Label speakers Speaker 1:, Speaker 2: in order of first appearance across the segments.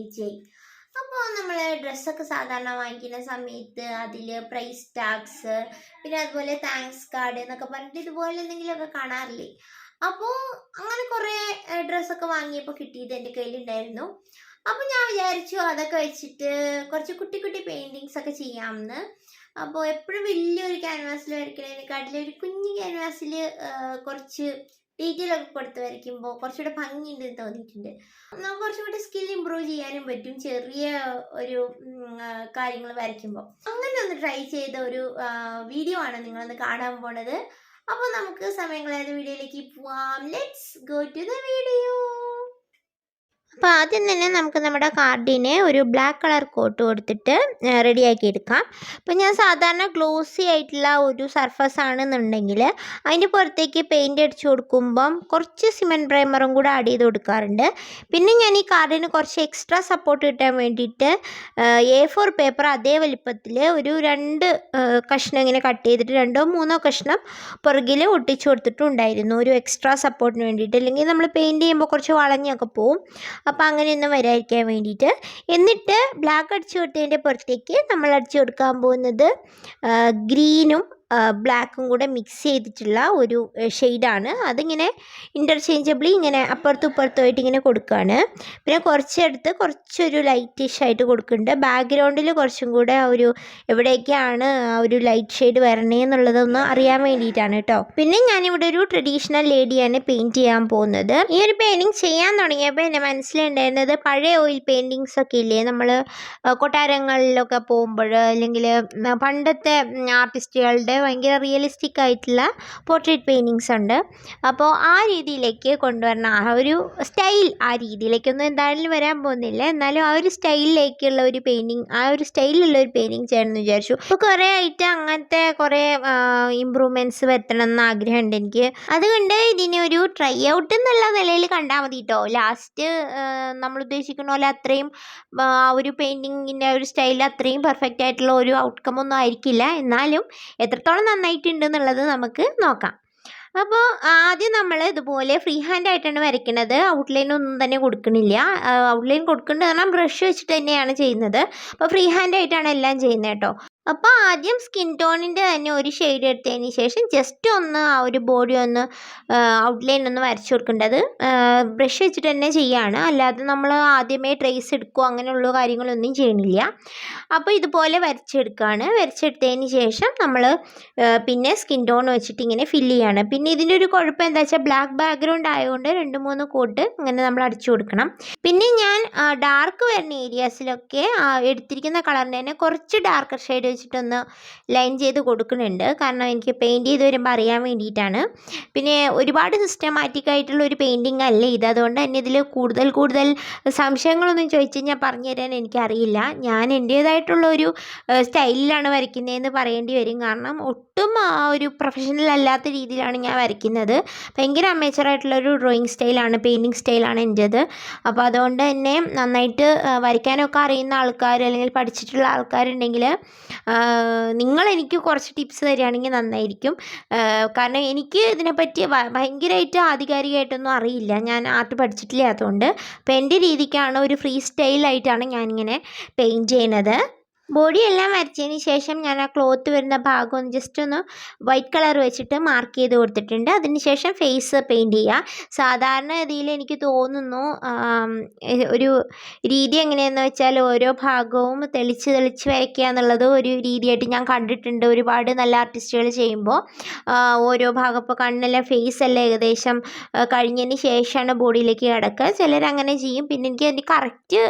Speaker 1: വിജയ്. അപ്പോൾ നമ്മൾ ഡ്രസ്സൊക്കെ സാധാരണ വാങ്ങിക്കുന്ന സമയത്ത് അതിൽ പ്രൈസ് ടാഗ്സ്, പിന്നെ അതുപോലെ താങ്ക്സ് കാർഡ് എന്നൊക്കെ പറഞ്ഞിട്ട് ഇതുപോലെ എന്തെങ്കിലുമൊക്കെ കാണാറില്ലേ? അപ്പോൾ അങ്ങനെ കുറേ ഡ്രസ്സൊക്കെ വാങ്ങിയപ്പോൾ കിട്ടിയത് എൻ്റെ കയ്യിലുണ്ടായിരുന്നു. അപ്പോൾ ഞാൻ വിചാരിച്ചു അതൊക്കെ വെച്ചിട്ട് കുറച്ച് കുട്ടി കുട്ടി പെയിൻറ്റിങ്സ് ഒക്കെ ചെയ്യാമെന്ന്. അപ്പോൾ എപ്പോഴും വലിയൊരു ക്യാൻവാസിൽ വരയ്ക്കുന്നതിനെക്കാട്ടിലും ഒരു കുഞ്ഞു ക്യാൻവാസിൽ കുറച്ച് ഡീറ്റെയിൽ ഒക്കെ കൊടുത്ത് വരയ്ക്കുമ്പോൾ കുറച്ചുകൂടെ ഭംഗിയുണ്ടെന്ന് തോന്നിയിട്ടുണ്ട്. നമുക്ക് കുറച്ചുകൂടി സ്കിൽ ഇമ്പ്രൂവ് ചെയ്യാനും പറ്റും ചെറിയ ഒരു കാര്യങ്ങൾ വരയ്ക്കുമ്പോൾ. അങ്ങനെ ഒന്ന് ട്രൈ ചെയ്ത ഒരു വീഡിയോ ആണ് നിങ്ങളൊന്ന് കാണാൻ പോണത്. അപ്പോൾ നമുക്ക് സമയം കളയാതെ വീഡിയോയിലേക്ക് പോവാം. Let's go to the video. അപ്പോൾ ആദ്യം തന്നെ നമുക്ക് നമ്മുടെ കാർഡിനെ ഒരു ബ്ലാക്ക് കളർ കോട്ട് കൊടുത്തിട്ട് റെഡിയാക്കി എടുക്കാം. അപ്പോൾ ഞാൻ സാധാരണ ഗ്ലോസി ആയിട്ടുള്ള ഒരു സർഫസ് ആണെന്നുണ്ടെങ്കിൽ അതിൻ്റെ പുറത്തേക്ക് പെയിൻറ്റ് അടിച്ചു കൊടുക്കുമ്പം കുറച്ച് സിമെൻറ്റ് പ്രൈമറും കൂടെ ആഡ് ചെയ്ത് കൊടുക്കാറുണ്ട്. പിന്നെ ഞാൻ ഈ കാർഡിന് കുറച്ച് എക്സ്ട്രാ സപ്പോർട്ട് കിട്ടാൻ വേണ്ടിയിട്ട് A4 പേപ്പർ അതേ വലിപ്പത്തിൽ ഒരു 2 കഷ്ണം ഇങ്ങനെ കട്ട് ചെയ്തിട്ട് 2 or 3 കഷ്ണം പുറകിൽ ഒട്ടിച്ചു കൊടുത്തിട്ടുണ്ടായിരുന്നു, ഒരു എക്സ്ട്രാ സപ്പോർട്ടിന് വേണ്ടിയിട്ട്. അല്ലെങ്കിൽ നമ്മൾ പെയിൻറ്റ് ചെയ്യുമ്പോൾ കുറച്ച് വളഞ്ഞൊക്കെ പോവും. അപ്പോൾ അങ്ങനെയൊന്നും വരാതിരിക്കാൻ വേണ്ടിയിട്ട്. എന്നിട്ട് ബ്ലാക്ക് അടിച്ചു കൊടുത്തതിൻ്റെ പുറത്തേക്ക് നമ്മൾ അടിച്ചു കൊടുക്കാൻ പോകുന്നത് ഗ്രീനും ബ്ലാക്കും കൂടെ മിക്സ് ചെയ്തിട്ടുള്ള ഒരു ഷെയ്ഡാണ്. അതിങ്ങനെ ഇൻ്റർചേഞ്ചബിളി ഇങ്ങനെ അപ്പുറത്തും ഇപ്പുറത്തുമായിട്ട് ഇങ്ങനെ കൊടുക്കുകയാണ്. പിന്നെ കുറച്ചെടുത്ത് കുറച്ചൊരു ലൈറ്റിഷ് ആയിട്ട് കൊടുക്കുന്നുണ്ട്. ബാക്ക്ഗ്രൗണ്ടിൽ കുറച്ചും കൂടെ ഒരു എവിടേക്കാണ് ആ ഒരു ലൈറ്റ് ഷെയ്ഡ് വരണേ എന്നുള്ളതൊന്ന് അറിയാൻ വേണ്ടിയിട്ടാണ് കേട്ടോ. പിന്നെ ഞാനിവിടെ ഒരു ട്രഡീഷണൽ ലേഡിയാണ് പെയിൻറ്റ് ചെയ്യാൻ പോകുന്നത്. ഈ ഒരു പെയിൻറ്റിങ് ചെയ്യാൻ തുടങ്ങിയപ്പോൾ എൻ്റെ മനസ്സിലുണ്ടായിരുന്നത് പഴയ ഓയിൽ പെയിൻറ്റിങ്സ് ഒക്കെ ഇല്ലേ, നമ്മൾ കൊട്ടാരങ്ങളിലൊക്കെ പോകുമ്പോൾ അല്ലെങ്കിൽ പണ്ടത്തെ ആർട്ടിസ്റ്റുകളുടെ ഭയങ്കര റിയലിസ്റ്റിക് ആയിട്ടുള്ള പോർട്രേറ്റ് പെയിൻറ്റിങ്സ് ഉണ്ട്. അപ്പോൾ ആ രീതിയിലേക്ക് കൊണ്ടുവരണം. ആ ഒരു സ്റ്റൈൽ, ആ രീതിയിലേക്കൊന്നും എന്തായാലും വരാൻ പോകുന്നില്ല, എന്നാലും ആ ഒരു സ്റ്റൈലിലേക്കുള്ള ഒരു പെയിൻറ്റിങ്, ആ ഒരു സ്റ്റൈലിലുള്ള ഒരു പെയിൻറ്റിങ് ചെയ്യണമെന്ന് വിചാരിച്ചു. അപ്പോൾ കുറേ ആയിട്ട് അങ്ങനത്തെ കുറേ ഇമ്പ്രൂവ്മെൻറ്റ്സ് വരുത്തണം എന്ന് ആഗ്രഹമുണ്ട് എനിക്ക്. അതുകൊണ്ട് ഇതിനെ ഒരു ട്രൈ ഔട്ട് എന്നുള്ള നിലയിൽ കണ്ടാൽ മതി കേട്ടോ. ലാസ്റ്റ് നമ്മൾ ഉദ്ദേശിക്കുന്ന പോലെ അത്രയും ഒരു പെയിൻറ്റിങ്ങിൻ്റെ ഒരു സ്റ്റൈൽ അത്രയും പെർഫെക്റ്റ് ആയിട്ടുള്ള ഒരു ഔട്ട്കം ഒന്നും ആയിരിക്കില്ല, എന്നാലും എത്രത്തോളം നന്നായിട്ടുണ്ട് എന്നുള്ളത് നമുക്ക് നോക്കാം. അപ്പോൾ ആദ്യം നമ്മൾ ഇതുപോലെ ഫ്രീ ഹാൻഡ് ആയിട്ടാണ് വരയ്ക്കുന്നത്. ഔട്ട്ലൈൻ ഒന്നും തന്നെ കൊടുക്കണില്ല. ഔട്ട്ലൈൻ കൊടുക്കേണ്ടത് പറഞ്ഞാൽ ബ്രഷ് വെച്ചിട്ട് തന്നെയാണ് ചെയ്യുന്നത്. അപ്പോൾ ഫ്രീ ഹാൻഡ് ആയിട്ടാണ് എല്ലാം ചെയ്യുന്നത് കേട്ടോ. അപ്പോൾ ആദ്യം സ്കിൻ ടോണിൻ്റെ തന്നെ ഒരു ഷെയ്ഡ് എടുത്തതിന് ശേഷം ജസ്റ്റ് ഒന്ന് ആ ഒരു ബോഡി ഒന്ന് ഔട്ട്ലൈൻ ഒന്ന് വരച്ചു കൊടുക്കേണ്ടത് ബ്രഷ് വെച്ചിട്ട് തന്നെ ചെയ്യുകയാണ്. അല്ലാതെ നമ്മൾ ആദ്യമേ ട്രേസ് എടുക്കുകയോ അങ്ങനെയുള്ള കാര്യങ്ങളൊന്നും ചെയ്യണില്ല. അപ്പോൾ ഇതുപോലെ വരച്ചെടുക്കുകയാണ്. വരച്ചെടുത്തതിന് ശേഷം നമ്മൾ പിന്നെ സ്കിൻ ടോൺ വെച്ചിട്ട് ഇങ്ങനെ ഫില്ല് ചെയ്യുകയാണ്. പിന്നെ ഇതിൻ്റെ ഒരു കുഴപ്പം എന്താ വെച്ചാൽ ബ്ലാക്ക് ബാക്ക്ഗ്രൗണ്ട് ആയതുകൊണ്ട് 2-3 കോട്ട് ഇങ്ങനെ നമ്മൾ അടിച്ചു കൊടുക്കണം. പിന്നെ ഞാൻ ഡാർക്ക് വരുന്ന ഏരിയാസിലൊക്കെ എടുത്തിരിക്കുന്ന കളറിൻ്റെ തന്നെ കുറച്ച് ഡാർക്കർ ഷെയ്ഡ് വെച്ചിട്ടൊന്ന് ലൈൻ ചെയ്ത് കൊടുക്കുന്നുണ്ട്. കാരണം എനിക്ക് പെയിൻറ്റ് ചെയ്ത് വരുമ്പോൾ അറിയാൻ വേണ്ടിയിട്ടാണ്. പിന്നെ ഒരുപാട് സിസ്റ്റമാറ്റിക് ആയിട്ടുള്ള ഒരു പെയിൻറ്റിങ് അല്ല ഇത്. അതുകൊണ്ട് തന്നെ ഇതിൽ കൂടുതൽ സംശയങ്ങളൊന്നും ചോദിച്ചു കഴിഞ്ഞാൽ പറഞ്ഞു തരാൻ എനിക്കറിയില്ല. ഞാൻ എൻ്റേതായിട്ടുള്ള ഒരു സ്റ്റൈലിലാണ് വരയ്ക്കുന്നതെന്ന് പറയേണ്ടി വരും. കാരണം ഒട്ടും ആ ഒരു പ്രൊഫഷണൽ അല്ലാത്ത രീതിയിലാണ് ഞാൻ വരയ്ക്കുന്നത്. ഭയങ്കര അമേച്ചറായിട്ടുള്ളൊരു ഡ്രോയിങ് സ്റ്റൈലാണ്, പെയിൻറ്റിങ് സ്റ്റൈലാണ് എൻ്റേത്. അപ്പോൾ അതുകൊണ്ട് തന്നെ നന്നായിട്ട് വരയ്ക്കാനൊക്കെ അറിയുന്ന ആൾക്കാർ അല്ലെങ്കിൽ പഠിച്ചിട്ടുള്ള ആൾക്കാരുണ്ടെങ്കിൽ നിങ്ങളെനിക്ക് കുറച്ച് ടിപ്സ് തരികയാണെങ്കിൽ നന്നായിരിക്കും. കാരണം എനിക്ക് ഇതിനെപ്പറ്റി ഭയങ്കരമായിട്ട് ആധികാരികമായിട്ടൊന്നും അറിയില്ല. ഞാൻ ആർട്ട് പഠിച്ചിട്ടില്ലാത്തതുകൊണ്ട്. അപ്പോൾ എൻ്റെ രീതിക്കാണ് ഒരു ഫ്രീ സ്റ്റൈലായിട്ടാണ് ഞാനിങ്ങനെ പെയിൻറ്റ് ചെയ്യുന്നത്. ബോഡി എല്ലാം വരച്ചതിന് ശേഷം ഞാൻ ആ ക്ലോത്ത് വരുന്ന ഭാഗം ഒന്ന് ജസ്റ്റ് ഒന്ന് വൈറ്റ് കളർ വെച്ചിട്ട് മാർക്ക് ചെയ്ത് കൊടുത്തിട്ടുണ്ട്. അതിന് ശേഷം ഫേസ് പെയിൻറ്റ് ചെയ്യുക. സാധാരണ രീതിയിൽ എനിക്ക് തോന്നുന്നു ഒരു രീതി എങ്ങനെയാണെന്ന് വെച്ചാൽ ഓരോ ഭാഗവും തെളിച്ച് വരയ്ക്കുക എന്നുള്ളത് ഒരു രീതിയായിട്ട് ഞാൻ കണ്ടിട്ടുണ്ട്. ഒരുപാട് നല്ല ആർട്ടിസ്റ്റുകൾ ചെയ്യുമ്പോൾ ഓരോ ഭാഗം ഇപ്പോൾ കണ്ണെല്ലാം ഫേസ് എല്ലാം ഏകദേശം കഴിഞ്ഞതിന് ശേഷമാണ് ബോഡിയിലേക്ക് കിടക്കുക. ചിലരങ്ങനെ ചെയ്യും. പിന്നെ എനിക്ക് അതിൻ്റെ കറക്റ്റ്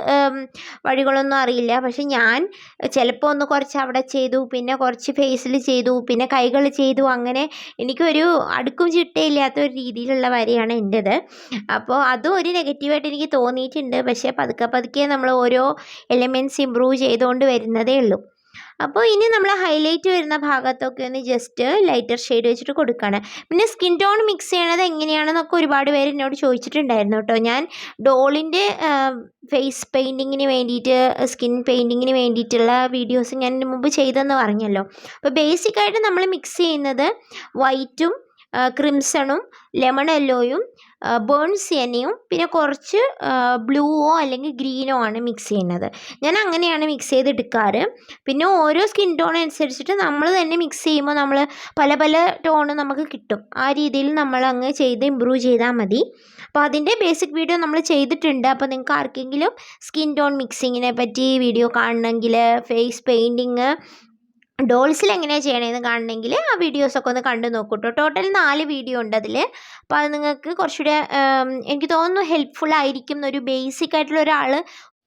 Speaker 1: വഴികളൊന്നും അറിയില്ല. പക്ഷെ ഞാൻ ചിലപ്പോൾ ഒന്ന് കുറച്ച് അവിടെ ചെയ്തു, പിന്നെ കുറച്ച് ഫേസിൽ ചെയ്തു, പിന്നെ കൈകൾ ചെയ്തു. അങ്ങനെ എനിക്കൊരു അടുക്കും ചിട്ടയില്ലാത്ത ഒരു രീതിയിലുള്ള വരയാണ് എൻ്റേത്. അപ്പോൾ അതും ഒരു നെഗറ്റീവായിട്ട് എനിക്ക് തോന്നിയിട്ടുണ്ട്. പക്ഷേ പതുക്കെ നമ്മൾ ഓരോ എലിമെൻറ്റ്സ് ഇമ്പ്രൂവ് ചെയ്തുകൊണ്ട് വരുന്നതേ ഉള്ളൂ. അപ്പോൾ ഇനി നമ്മൾ ഹൈലൈറ്റ് വരുന്ന ഭാഗത്തൊക്കെ ഒന്ന് ജസ്റ്റ് ലൈറ്റർ ഷെയ്ഡ് വെച്ചിട്ട് കൊടുക്കുകയാണ്. പിന്നെ സ്കിൻ ടോൺ മിക്സ് ചെയ്യണത് എങ്ങനെയാണെന്നൊക്കെ ഒരുപാട് പേര് എന്നോട് ചോദിച്ചിട്ടുണ്ടായിരുന്നു കേട്ടോ. ഞാൻ ഡോളിൻ്റെ ഫേസ് പെയിൻറ്റിങ്ങിന് വേണ്ടിയിട്ട്, സ്കിൻ പെയിൻറ്റിങ്ങിന് വേണ്ടിയിട്ടുള്ള വീഡിയോസ് ഞാൻ മുമ്പ് ചെയ്തെന്ന് പറഞ്ഞല്ലോ. അപ്പോൾ ബേസിക്കായിട്ട് നമ്മൾ മിക്സ് ചെയ്യുന്നത് വൈറ്റും ക്രിംസണും ലെമൺ യെല്ലോയും ബേൺ സിയനയും പിന്നെ കുറച്ച് ബ്ലൂവോ അല്ലെങ്കിൽ ഗ്രീനോ ആണ് മിക്സ് ചെയ്യുന്നത്. ഞാൻ അങ്ങനെയാണ് മിക്സ് ചെയ്തെടുക്കാറ്. പിന്നെ ഓരോ സ്കിൻ ടോൺ അനുസരിച്ചിട്ട് നമ്മൾ തന്നെ മിക്സ് ചെയ്യുമ്പോൾ നമ്മൾ പല പല ടോണ് നമുക്ക് കിട്ടും. ആ രീതിയിൽ നമ്മൾ അങ്ങ് ചെയ്ത് ഇമ്പ്രൂവ് ചെയ്താൽ മതി. അപ്പോൾ അതിൻ്റെ ബേസിക് വീഡിയോ നമ്മൾ ചെയ്തിട്ടുണ്ട്. അപ്പോൾ നിങ്ങൾക്ക് ആർക്കെങ്കിലും സ്കിൻ ടോൺ മിക്സിങ്ങിനെ പറ്റി വീഡിയോ കാണണമെങ്കിൽ, ഫേസ് പെയിൻറ്റിങ് ഡോൾസിൽ എങ്ങനെയാണ് ചെയ്യണമെന്ന് കാണണമെങ്കിൽ ആ വീഡിയോസൊക്കെ ഒന്ന് കണ്ടു നോക്കൂ കേട്ടോ. ടോട്ടൽ 4 വീഡിയോ ഉണ്ട് അതിൽ. അപ്പോൾ അത് നിങ്ങൾക്ക് കുറച്ചുകൂടെ എനിക്ക് തോന്നുന്നു ഹെൽപ്ഫുൾ ആയിരിക്കും. ഒരു ബേസിക് ആയിട്ടുള്ള ഒരാൾ,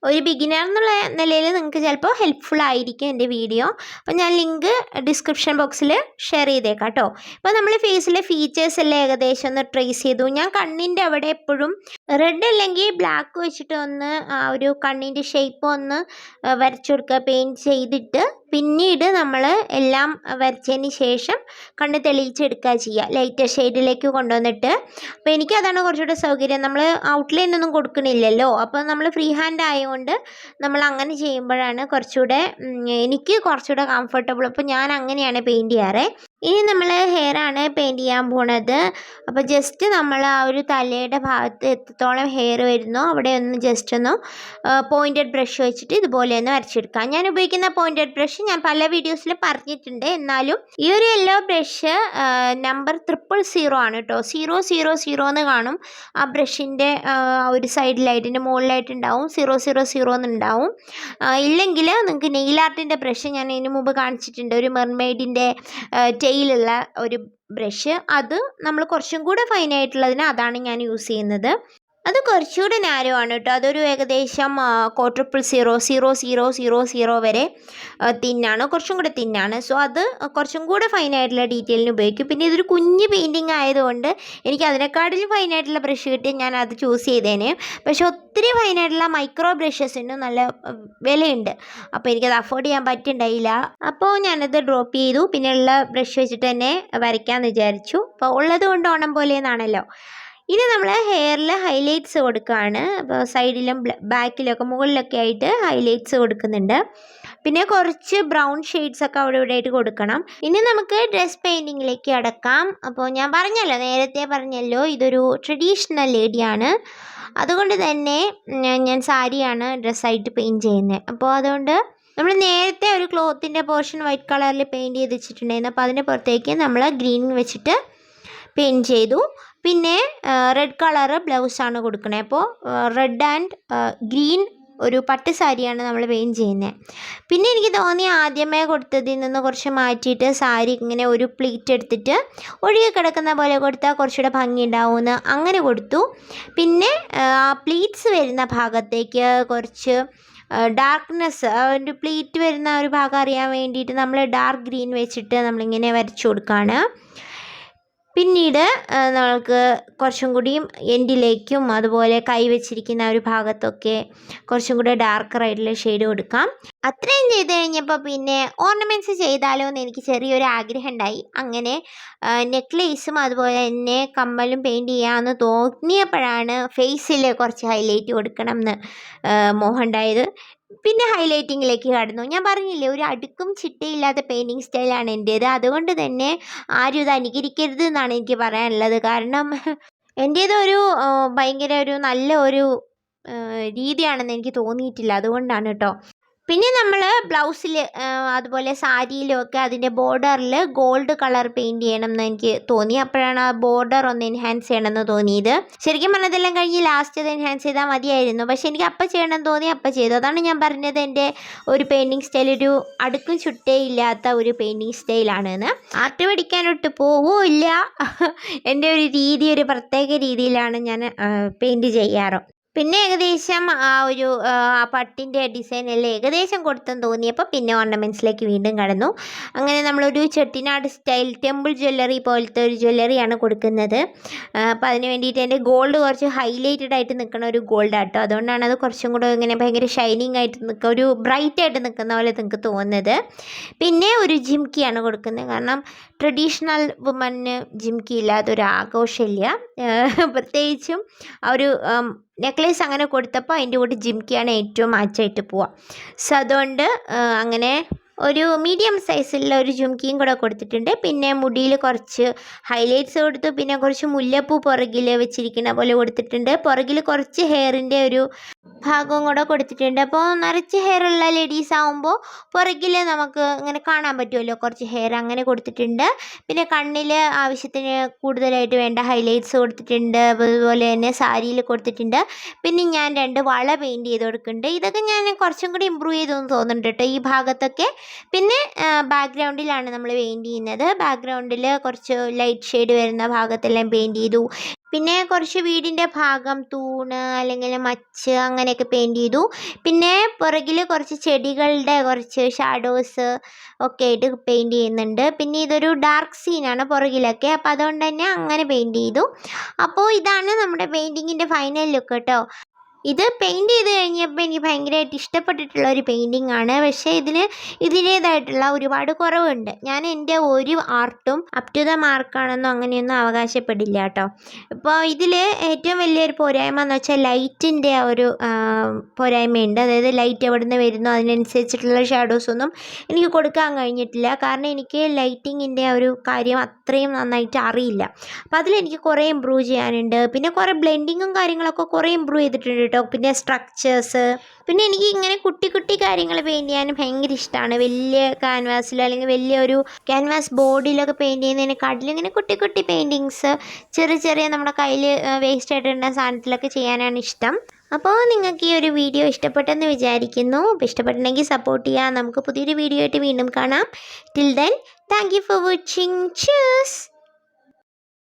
Speaker 1: ഒരു ബിഗിനർ എന്നുള്ള നിലയിൽ നിങ്ങൾക്ക് ചിലപ്പോൾ ഹെൽപ്ഫുൾ ആയിരിക്കും എൻ്റെ വീഡിയോ. അപ്പോൾ ഞാൻ ലിങ്ക് ഡിസ്ക്രിപ്ഷൻ ബോക്സിൽ ഷെയർ ചെയ്തേക്കാം കേട്ടോ. ഇപ്പോൾ നമ്മൾ ഫേസിലെ ഫീച്ചേഴ്സ് എല്ലാം ഏകദേശം ഒന്ന് ട്രേസ് ചെയ്തു. ഞാൻ കണ്ണിൻ്റെ അവിടെ എപ്പോഴും റെഡ് അല്ലെങ്കിൽ ബ്ലാക്ക് വെച്ചിട്ട് ഒന്ന് ആ ഒരു കണ്ണിൻ്റെ ഷേപ്പ് ഒന്ന് വരച്ചു കൊടുക്കുക, പെയിൻറ്റ് ചെയ്തിട്ട് പിന്നീട് നമ്മൾ എല്ലാം വരച്ചതിന് ശേഷം കണ്ണ് തെളിയിച്ചെടുക്കുക ചെയ്യുക, ലൈറ്റർ ഷെയ്ഡിലേക്ക് കൊണ്ടുവന്നിട്ട്. അപ്പോൾ എനിക്കതാണ് കുറച്ചുകൂടെ സൗകര്യം. നമ്മൾ ഔട്ട്ലൈൻ ഒന്നും കൊടുക്കണില്ലല്ലോ. അപ്പോൾ നമ്മൾ ഫ്രീ ഹാൻഡ് ആയതുകൊണ്ട് നമ്മൾ അങ്ങനെ ചെയ്യുമ്പോഴാണ് കുറച്ചുകൂടെ എനിക്ക് കുറച്ചുകൂടെ കംഫർട്ടബിൾ. അപ്പോൾ ഞാൻ അങ്ങനെയാണ് പെയിൻറ്റ് ചെയ്യാറ്. ഇനി നമ്മൾ ഹെയർ ആണ് പെയിൻറ്റ് ചെയ്യാൻ പോണത്. അപ്പോൾ ജസ്റ്റ് നമ്മൾ ആ ഒരു തലയുടെ ഭാഗത്ത് എത്രത്തോളം ഹെയർ വരുന്നോ അവിടെ ഒന്ന് ജസ്റ്റ് ഒന്ന് പോയിൻറ്റഡ് ബ്രഷ് വെച്ചിട്ട് ഇതുപോലെ ഒന്ന് വരച്ചെടുക്കാം. ഞാൻ ഉപയോഗിക്കുന്ന പോയിൻറ്റഡ് ബ്രഷ് ഞാൻ പല വീഡിയോസിൽ പറഞ്ഞിട്ടുണ്ട്. എന്നാലും ഈ ഒരു യെല്ലോ ബ്രഷ് നമ്പർ 000 ആണ് കേട്ടോ. 000 എന്ന് കാണും ആ ബ്രഷിൻ്റെ ഒരു സൈഡിലായിട്ട്, ഇതിൻ്റെ മുകളിലായിട്ടുണ്ടാവും 000 എന്നുണ്ടാവും. ഇല്ലെങ്കിൽ നിങ്ങൾക്ക് നെയിൽ ആർട്ടിൻ്റെ ബ്രഷ് ഞാൻ ഇതിന് മുമ്പ് കാണിച്ചിട്ടുണ്ട്, ഒരു മെർമെയ്ഡിൻ്റെ ടെയിലുള്ള ഒരു ബ്രഷ്. അത് നമ്മൾ കുറച്ചും കൂടെ ഫൈനായിട്ടുള്ളതിന് അതാണ് ഞാൻ യൂസ് ചെയ്യുന്നത്. അത് കുറച്ചുകൂടെ നാരോ ആണ് കേട്ടോ. അതൊരു ഏകദേശം 0.0000 വരെ തിന്നാണ്, കുറച്ചും കൂടെ തിന്നാണ്. സോ അത് കുറച്ചും കൂടെ ഫൈനായിട്ടുള്ള ഡീറ്റെയിലിന് ഉപയോഗിക്കും. പിന്നെ ഇതൊരു കുഞ്ഞ് പെയിൻറ്റിങ് ആയതുകൊണ്ട് എനിക്ക് അതിനെക്കാട്ടിലും ഫൈനായിട്ടുള്ള ബ്രഷ് കിട്ടി ഞാൻ അത് ചൂസ് ചെയ്തേനെ. പക്ഷെ ഒത്തിരി ഫൈനായിട്ടുള്ള മൈക്രോ ബ്രഷസിന് നല്ല വിലയുണ്ട്. അപ്പോൾ എനിക്കത് അഫോർഡ് ചെയ്യാൻ പറ്റുന്നുണ്ടായില്ല. അപ്പോൾ ഞാനത് ഡ്രോപ്പ് ചെയ്തു. പിന്നെ ഉള്ള ബ്രഷ് വെച്ചിട്ട് തന്നെ വരയ്ക്കാമെന്ന് വിചാരിച്ചു. അപ്പോൾ ഉള്ളത് കൊണ്ട് ഓണം പോലെ എന്നാണല്ലോ. ഇനി നമ്മൾ ഹെയറിൽ ഹൈലൈറ്റ്സ് കൊടുക്കുകയാണ്. അപ്പോൾ സൈഡിലും ബാക്കിലൊക്കെ മുകളിലൊക്കെ ആയിട്ട് ഹൈലൈറ്റ്സ് കൊടുക്കുന്നുണ്ട്. പിന്നെ കുറച്ച് ബ്രൗൺ ഷെയ്ഡ്സ് ഒക്കെ അവിടെ ഇവിടെ ആയിട്ട് കൊടുക്കണം. ഇനി നമുക്ക് ഡ്രസ് പെയിൻറ്റിങ്ങിലേക്ക് അടക്കാം. അപ്പോൾ ഞാൻ നേരത്തെ പറഞ്ഞല്ലോ ഇതൊരു ട്രഡീഷണൽ ലേഡിയാണ്. അതുകൊണ്ട് തന്നെ ഞാൻ സാരിയാണ് ഡ്രസ്സായിട്ട് പെയിൻറ്റ് ചെയ്യുന്നത്. അപ്പോൾ അതുകൊണ്ട് നമ്മൾ നേരത്തെ ഒരു ക്ലോത്തിൻ്റെ പോർഷൻ വൈറ്റ് കളറിൽ പെയിൻറ്റ് ചെയ്ത് വെച്ചിട്ടുണ്ടായിരുന്നു. അപ്പോൾ അതിൻ്റെ പുറത്തേക്ക് നമ്മൾ ഗ്രീൻ വെച്ചിട്ട് പെയിൻറ്റ് ചെയ്തു. പിന്നെ റെഡ് കളറ് ബ്ലൗസാണ് കൊടുക്കണേ. അപ്പോൾ റെഡ് ആൻഡ് ഗ്രീൻ ഒരു പട്ട് സാരിയാണ് നമ്മൾ പെയിൻറ്റ് ചെയ്യുന്നത്. പിന്നെ എനിക്ക് തോന്നി ആദ്യമേ കൊടുത്തതിൽ നിന്ന് കുറച്ച് മാറ്റിയിട്ട് സാരി ഇങ്ങനെ ഒരു പ്ലീറ്റ് എടുത്തിട്ട് ഒഴുകി കിടക്കുന്ന പോലെ കൊടുത്താൽ കുറച്ചുകൂടെ ഭംഗി ഉണ്ടാവുമെന്ന് അങ്ങനെ കൊടുത്തു. പിന്നെ പ്ലീറ്റ്സ് വരുന്ന ഭാഗത്തേക്ക് കുറച്ച് ഡാർക്ക്നെസ്, ഒരു പ്ലീറ്റ് വരുന്ന ഒരു ഭാഗം അറിയാൻ വേണ്ടിയിട്ട് നമ്മൾ ഡാർക്ക് ഗ്രീൻ വെച്ചിട്ട് നമ്മളിങ്ങനെ വരച്ചു കൊടുക്കുകയാണ്. പിന്നീട് നമ്മൾക്ക് കുറച്ചും കൂടിയും എൻഡിലേക്കും അതുപോലെ കൈ വെച്ചിരിക്കുന്ന ഒരു ഭാഗത്തൊക്കെ കുറച്ചും കൂടെ ഡാർക്കറായിട്ടുള്ള ഷെയ്ഡ് കൊടുക്കാം. അത്രയും ചെയ്ത് കഴിഞ്ഞപ്പോൾ പിന്നെ ഓർണമെൻറ്റ്സ് ചെയ്താലോ എന്ന് എനിക്ക് ചെറിയൊരു ആഗ്രഹം ഉണ്ടായി. അങ്ങനെ നെക്ലേസും അതുപോലെ തന്നെ കമ്മലും പെയിൻറ്റ് ചെയ്യാമെന്ന് തോന്നിയപ്പോഴാണ് ഫേസിൽ കുറച്ച് ഹൈലൈറ്റ് കൊടുക്കണം എന്ന് മോഹം ഉണ്ടായത്. പിന്നെ ഹൈലൈറ്റിങ്ങിലേക്ക് കടന്നു. ഞാൻ പറഞ്ഞില്ലേ ഒരു അടുക്കും ചിട്ടയില്ലാത്ത പെയിൻറ്റിങ് സ്റ്റൈലാണ് എൻ്റേത്. അതുകൊണ്ട് തന്നെ ആരും ഇത് അനുകരിക്കരുത് എന്നാണ് എനിക്ക് പറയാനുള്ളത്. കാരണം എൻ്റേത് ഒരു ഭയങ്കര ഒരു നല്ല ഒരു രീതിയാണെന്ന് എനിക്ക് തോന്നിയിട്ടില്ല. അതുകൊണ്ടാണ് കേട്ടോ. പിന്നെ നമ്മൾ ബ്ലൗസിൽ അതുപോലെ സാരിയിലും ഒക്കെ അതിൻ്റെ ബോർഡറിൽ ഗോൾഡ് കളർ പെയിൻറ്റ് ചെയ്യണം എന്ന് എനിക്ക് തോന്നി. അപ്പോഴാണ് ആ ബോർഡർ ഒന്ന് എൻഹാൻസ് ചെയ്യണമെന്ന് തോന്നിയത്. ശരിക്കും പറഞ്ഞതെല്ലാം കഴിഞ്ഞ് ലാസ്റ്റ് അത് എൻഹാൻസ് ചെയ്താൽ മതിയായിരുന്നു. പക്ഷേ എനിക്ക് അപ്പം ചെയ്യണമെന്ന് തോന്നി, അപ്പം ചെയ്തു. അതാണ് ഞാൻ പറഞ്ഞത് എൻ്റെ ഒരു പെയിൻറ്റിങ് സ്റ്റൈൽ ഒരു അടുക്കും ചുട്ടയില്ലാത്ത ഒരു പെയിൻറ്റിങ് സ്റ്റൈലാണെന്ന്. ആർട്ട് പഠിക്കാനൊട്ട് പോവുമില്ല. എൻ്റെ ഒരു രീതി, ഒരു പ്രത്യേക രീതിയിലാണ് ഞാൻ പെയിൻറ്റ് ചെയ്യാറ്. പിന്നെ ഏകദേശം ആ ഒരു പട്ടിൻ്റെ ഡിസൈനെല്ലാം ഏകദേശം കൊടുത്തെന്ന് തോന്നിയപ്പോൾ പിന്നെ ഓർണമെൻറ്റ്സിലേക്ക് വീണ്ടും കടന്നു. അങ്ങനെ നമ്മളൊരു ചെട്ടിനാട് സ്റ്റൈൽ ടെമ്പിൾ ജ്വല്ലറി പോലത്തെ ഒരു ജ്വല്ലറിയാണ് കൊടുക്കുന്നത്. അപ്പോൾ അതിന് വേണ്ടിയിട്ട് എൻ്റെ ഗോൾഡ് കുറച്ച് ഹൈലൈറ്റഡ് ആയിട്ട് നിൽക്കുന്ന ഒരു ഗോൾഡ് ആട്ടോ. അതുകൊണ്ടാണ് അത് കുറച്ചും കൂടെ ഇങ്ങനെ ഭയങ്കര ഷൈനിങ് ആയിട്ട് നിൽക്കുക, ഒരു ബ്രൈറ്റ് ആയിട്ട് നിൽക്കുന്ന പോലെ നിങ്ങൾക്ക് തോന്നുന്നത്. പിന്നെ ഒരു ജിംക്കിയാണ് കൊടുക്കുന്നത്. കാരണം ട്രഡീഷണൽ വുമന് ജിംക്കി ഇല്ലാത്തൊരു ആഘോഷമില്ല. പ്രത്യേകിച്ചും ആ ഒരു നെക്ലേസ് അങ്ങനെ കൊടുത്തപ്പോൾ അതിൻ്റെ കൂടെ ജിംക്കിയാണ് ഏറ്റവും മാച്ചായിട്ട് പോവുക. സോ അതുകൊണ്ട് അങ്ങനെ ഒരു മീഡിയം സൈസിലുള്ള ഒരു ജുംക്കിയും കൂടെ കൊടുത്തിട്ടുണ്ട്. പിന്നെ മുടിയിൽ കുറച്ച് ഹൈലൈറ്റ്സ് കൊടുത്തു. പിന്നെ കുറച്ച് മുല്ലപ്പൂ പുറകിൽ വെച്ചിരിക്കുന്ന പോലെ കൊടുത്തിട്ടുണ്ട്. പുറകിൽ കുറച്ച് ഹെയറിൻ്റെ ഒരു ഭാഗവും കൂടെ കൊടുത്തിട്ടുണ്ട്. അപ്പോൾ നിറച്ച് ഹെയർ ഉള്ള ലേഡീസ് ആകുമ്പോൾ പുറകിൽ നമുക്ക് ഇങ്ങനെ കാണാൻ പറ്റുമല്ലോ കുറച്ച് ഹെയർ, അങ്ങനെ കൊടുത്തിട്ടുണ്ട്. പിന്നെ കണ്ണിൽ ആവശ്യത്തിന് കൂടുതലായിട്ട് വേണ്ട ഹൈലൈറ്റ്സ് കൊടുത്തിട്ടുണ്ട്. അതുപോലെ തന്നെ സാരിയിൽ കൊടുത്തിട്ടുണ്ട്. പിന്നെ ഞാൻ 2 വള പെയിൻറ് ചെയ്ത് കൊടുക്കുന്നുണ്ട്. ഇതൊക്കെ ഞാൻ കുറച്ചും കൂടി ഇമ്പ്രൂവ് ചെയ്തെന്ന് തോന്നുന്നുണ്ട് കേട്ടോ ഈ ഭാഗത്തൊക്കെ. പിന്നെ ബാക്ക്ഗ്രൗണ്ടിലാണ് നമ്മൾ പെയിൻറ് ചെയ്യുന്നത്. ബാക്ക്ഗ്രൗണ്ടിൽ കുറച്ച് ലൈറ്റ് ഷെയ്ഡ് വരുന്ന ഭാഗത്തെല്ലാം പെയിൻറ് ചെയ്തു. പിന്നെ കുറച്ച് വീടിൻ്റെ ഭാഗം തൂണ് അല്ലെങ്കിൽ മച്ച് അങ്ങനെയൊക്കെ പെയിൻറ് ചെയ്തു. പിന്നെ പുറകിൽ കുറച്ച് ചെടികളുടെ കുറച്ച് ഷാഡോസ് ഒക്കെ ആയിട്ട് പെയിൻറ് ചെയ്യുന്നുണ്ട്. പിന്നെ ഇതൊരു ഡാർക്ക് സീനാണ് പുറകിലൊക്കെ, അപ്പോൾ അതുകൊണ്ട് തന്നെ അങ്ങനെ പെയിൻറ് ചെയ്തു. അപ്പോൾ ഇതാണ് നമ്മുടെ പെയിൻറ്റിങ്ങിൻ്റെ ഫൈനൽ ലുക്ക് കേട്ടോ. ഇത് പെയിൻറ് ചെയ്ത് കഴിഞ്ഞപ്പോൾ എനിക്ക് ഭയങ്കരമായിട്ട് ഇഷ്ടപ്പെട്ടിട്ടുള്ള ഒരു പെയിൻറ്റിംഗ് ആണ്. പക്ഷേ ഇതിൻ്റേതായിട്ടുള്ള ഒരുപാട് കുറവുണ്ട്. ഞാൻ എൻ്റെ ഒരു ആർട്ടും അപ് ടു ദ മാർക്കാണെന്നോ അങ്ങനെയൊന്നും അവകാശപ്പെടില്ല കേട്ടോ. ഇപ്പോൾ ഇതിൽ ഏറ്റവും വലിയൊരു പോരായ്മ എന്ന് വെച്ചാൽ ലൈറ്റിൻ്റെ ഒരു പോരായ്മയുണ്ട്. അതായത് ലൈറ്റ് എവിടെ നിന്ന് വരുന്നോ അതിനനുസരിച്ചിട്ടുള്ള ഷാഡോസൊന്നും എനിക്ക് കൊടുക്കാൻ കഴിഞ്ഞിട്ടില്ല. കാരണം എനിക്ക് ലൈറ്റിങ്ങിൻ്റെ ഒരു കാര്യം അത്രയും നന്നായിട്ട് അറിയില്ല. അപ്പോൾ അതിലെനിക്ക് കുറേ ഇമ്പ്രൂവ് ചെയ്യാനുണ്ട്. പിന്നെ കുറേ ബ്ലെൻഡിങ്ങും കാര്യങ്ങളൊക്കെ കുറേ ഇമ്പ്രൂവ് ചെയ്തിട്ടുണ്ട് കേട്ടോ. പിന്നെ സ്ട്രക്ചേഴ്സ്, പിന്നെ എനിക്ക് ഇങ്ങനെ കുട്ടി കുട്ടി കാര്യങ്ങൾ പെയിൻറ് ചെയ്യാനും ഭയങ്കര ഇഷ്ടമാണ്. വലിയ ക്യാൻവാസിലോ അല്ലെങ്കിൽ വലിയൊരു ക്യാൻവാസ് ബോർഡിലൊക്കെ പെയിൻറ് ചെയ്യുന്നതിനെക്കാട്ടിലും ഇങ്ങനെ കുട്ടി കുട്ടി പെയിൻറ്റിങ്സ് ചെറിയ ചെറിയ നമ്മുടെ കയ്യിൽ വേസ്റ്റ് ആയിട്ടുള്ള സാധനത്തിലൊക്കെ ചെയ്യാനാണ് ഇഷ്ടം. അപ്പോൾ നിങ്ങൾക്ക് ഈ ഒരു വീഡിയോ ഇഷ്ടപ്പെട്ടെന്ന് വിചാരിക്കുന്നു. അപ്പോൾ ഇഷ്ടപ്പെട്ടിട്ടുണ്ടെങ്കിൽ സപ്പോർട്ട് ചെയ്യുക. നമുക്ക് പുതിയൊരു വീഡിയോ ആയിട്ട് വീണ്ടും കാണാം. Till then thank you for watching. Cheese.